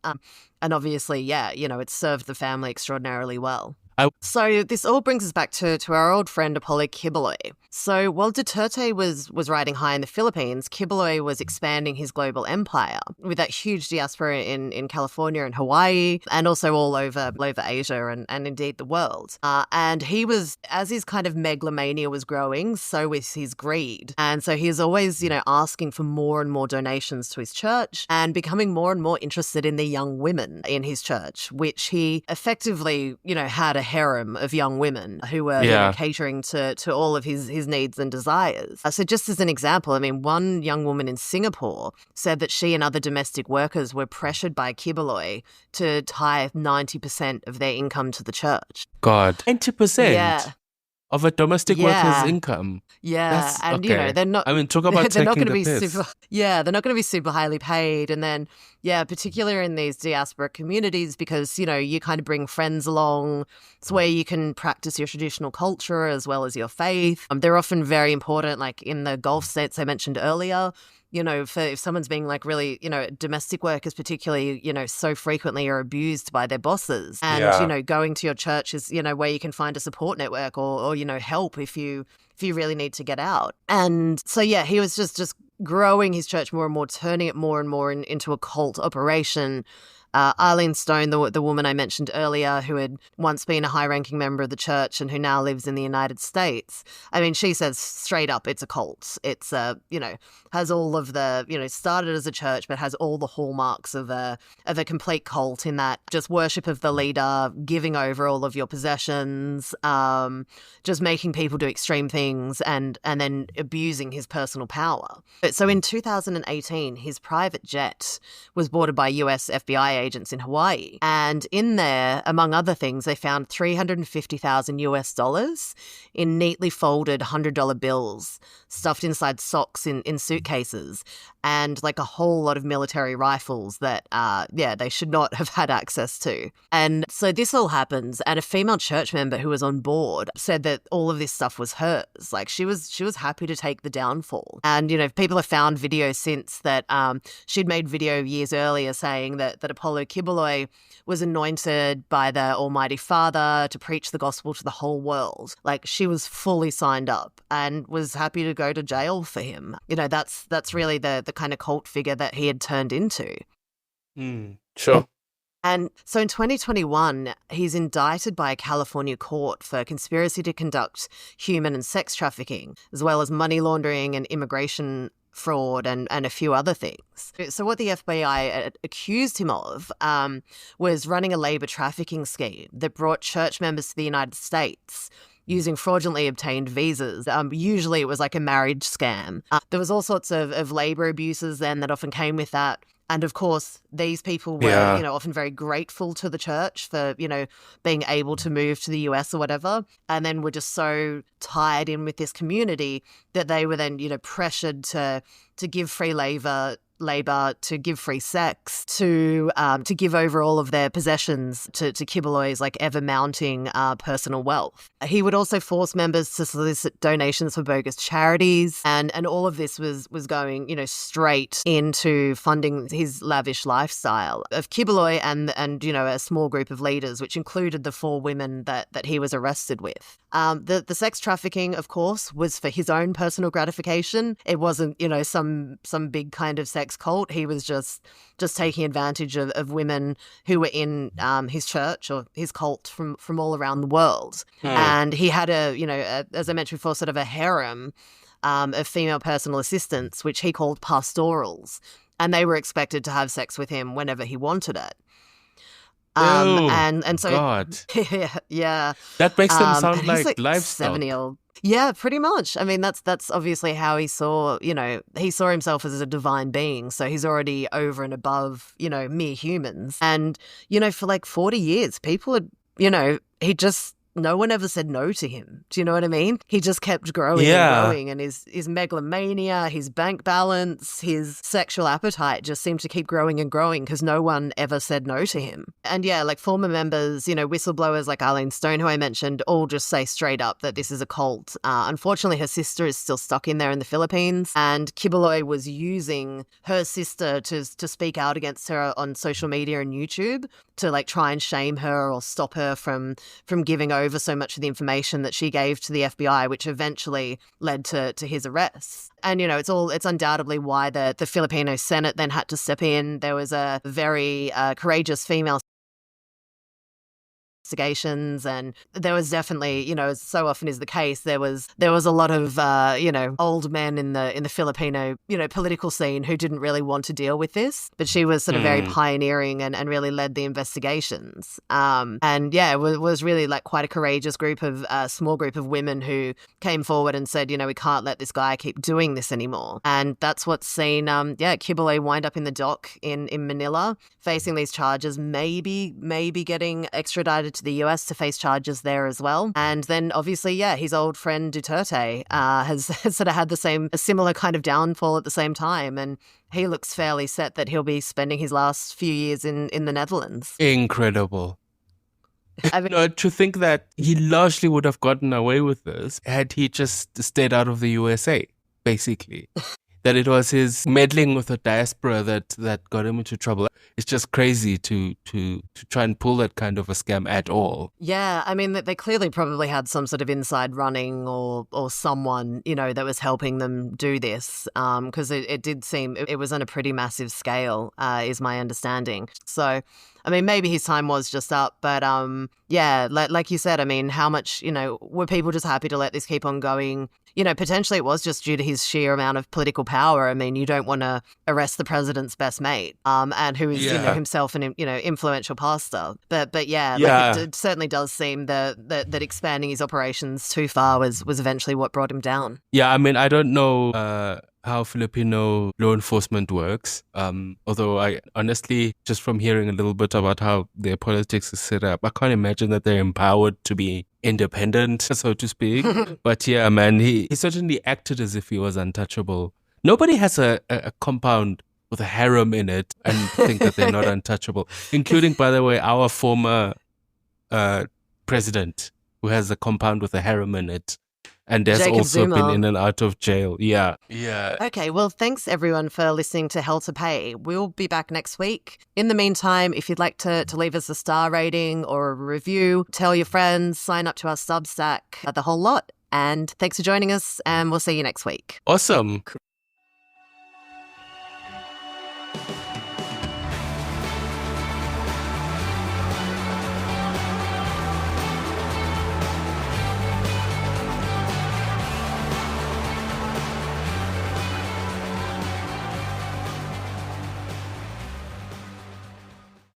And obviously, yeah, you know, it served the family extraordinarily well. So this all brings us back to our old friend Apollo Quiboloy. So while Duterte was riding high in the Philippines, Quiboloy was expanding his global empire with that huge diaspora in California and Hawaii and also all over Asia and indeed the world. And he was, as his kind of megalomania was growing, so was his greed. And so he was always, you know, asking for more and more donations to his church and becoming more and more interested in the young women in his church, which he effectively, you know, had a harem of young women who were you know, catering to all of his needs and desires. So just as an example, I mean, one young woman in Singapore said that she and other domestic workers were pressured by Quiboloy to tithe 90% of their income to the church. God, 90%? Yeah. Of a domestic worker's income. Yeah, and you know, they're not. I mean, talk about they're not taking going to the be piss. super. Yeah, they're not going to be super highly paid, and then particularly in these diaspora communities, because you know you kind of bring friends along. It's where you can practice your traditional culture as well as your faith. They're often very important, like in the Gulf states I mentioned earlier. You know, if someone's being like really, you know, domestic workers particularly, you know, so frequently are abused by their bosses. And, you know, going to your church is, you know, where you can find a support network or you know, help if you really need to get out. And so, yeah, he was just growing his church more and more, turning it more and more into a cult operation. Arlene Stone, the woman I mentioned earlier, who had once been a high-ranking member of the church and who now lives in the United States, I mean, she says straight up it's a cult. It's, you know, has all of the, you know, started as a church but has all the hallmarks of a complete cult in that just worship of the leader, giving over all of your possessions, just making people do extreme things and then abusing his personal power. So in 2018, his private jet was boarded by US FBI agents in Hawaii. And in there, among other things, they found $350,000 US in neatly folded $100 bills stuffed inside socks in suitcases and like a whole lot of military rifles that, they should not have had access to. And so this all happens, and a female church member who was on board said that all of this stuff was hers. Like she was happy to take the downfall. And, you know, people have found videos since that she'd made video years earlier saying that Apollo Quiboloy was anointed by the Almighty Father to preach the gospel to the whole world. Like she was fully signed up and was happy to go to jail for him. You know, that's really the kind of cult figure that he had turned into. Sure. And so in 2021, he's indicted by a California court for conspiracy to conduct human and sex trafficking, as well as money laundering and immigration fraud and a few other things. So what the FBI accused him of was running a labor trafficking scheme that brought church members to the United States using fraudulently obtained visas. Usually it was like a marriage scam. There was all sorts of labor abuses then that often came with that. And of course, these people were, you know, often very grateful to the church for, you know, being able to move to the US or whatever. And then were just so tied in with this community that they were then, you know, pressured to give free labor labor, to give free sex, to give over all of their possessions to Quiboloy's like ever-mounting personal wealth. He would also force members to solicit donations for bogus charities, and all of this was going, you know, straight into funding his lavish lifestyle of Quiboloy and you know, a small group of leaders, which included the 4 women that he was arrested with. The sex trafficking, of course, was for his own personal gratification. It wasn't, you know, some big kind of sex cult. He was just taking advantage of women who were in his church or his cult from all around the world. And he had as I mentioned before, sort of a harem of female personal assistants, which he called pastorals, and they were expected to have sex with him whenever he wanted it. And so God. yeah, That makes them sound like livestock. 7-year-old. Yeah, pretty much. I mean, that's obviously how he saw, you know, he saw himself as a divine being. So he's already over and above, you know, mere humans. And, you know, for like 40 years, people had, you know, no one ever said no to him. Do you know what I mean? He just kept growing and growing, and his megalomania, his bank balance, his sexual appetite just seemed to keep growing and growing because no one ever said no to him. And yeah, like former members, you know, whistleblowers like Arlene Stone, who I mentioned, all just say straight up that this is a cult. Unfortunately, her sister is still stuck in there in the Philippines, and Quiboloy was using her sister to speak out against her on social media and YouTube to like try and shame her or stop her from giving over so much of the information that she gave to the FBI, which eventually led to his arrests. And, you know, it's undoubtedly why the Filipino Senate then had to step in. There was a very courageous female investigations, and there was definitely, you know, as so often is the case, there was a lot of you know, old men in the Filipino, you know, political scene who didn't really want to deal with this, but she was sort of very pioneering and really led the investigations. And yeah, it was really like quite a courageous group of small group of women who came forward and said, you know, we can't let this guy keep doing this anymore. And that's what's seen Quiboloy wind up in the dock in Manila facing these charges, maybe getting extradited to the US to face charges there as well. And then obviously, yeah, his old friend Duterte has sort of had a similar kind of downfall at the same time. And he looks fairly set that he'll be spending his last few years in the Netherlands. Incredible. I mean, to think that he largely would have gotten away with this had he just stayed out of the USA, basically. That it was his meddling with the diaspora that got him into trouble. It's just crazy to try and pull that kind of a scam at all. Yeah, I mean, they clearly probably had some sort of inside running or someone, you know, that was helping them do this, because it did seem it was on a pretty massive scale, is my understanding. So, I mean, maybe his time was just up, but yeah, like you said, I mean, how much, you know, were people just happy to let this keep on going? You know, potentially it was just due to his sheer amount of political power. I mean, you don't want to arrest the president's best mate, and who is, you know, himself an, you know, influential pastor. But yeah, like it certainly does seem that expanding his operations too far was eventually what brought him down. Yeah, I mean, I don't know how Filipino law enforcement works. Although I honestly, just from hearing a little bit about how their politics is set up, I can't imagine that they're empowered to be independent, so to speak. But yeah, man, he certainly acted as if he was untouchable. Nobody has a compound with a harem in it and think that they're not untouchable, including, by the way, our former president, who has a compound with a harem in it. And has Jacob also Zuma. been in and out of jail. Yeah. Okay, well, thanks everyone for listening to Hell to Pay. We'll be back next week. In the meantime, if you'd like to leave us a star rating or a review, tell your friends, sign up to our Substack, the whole lot. And thanks for joining us, and we'll see you next week. Awesome.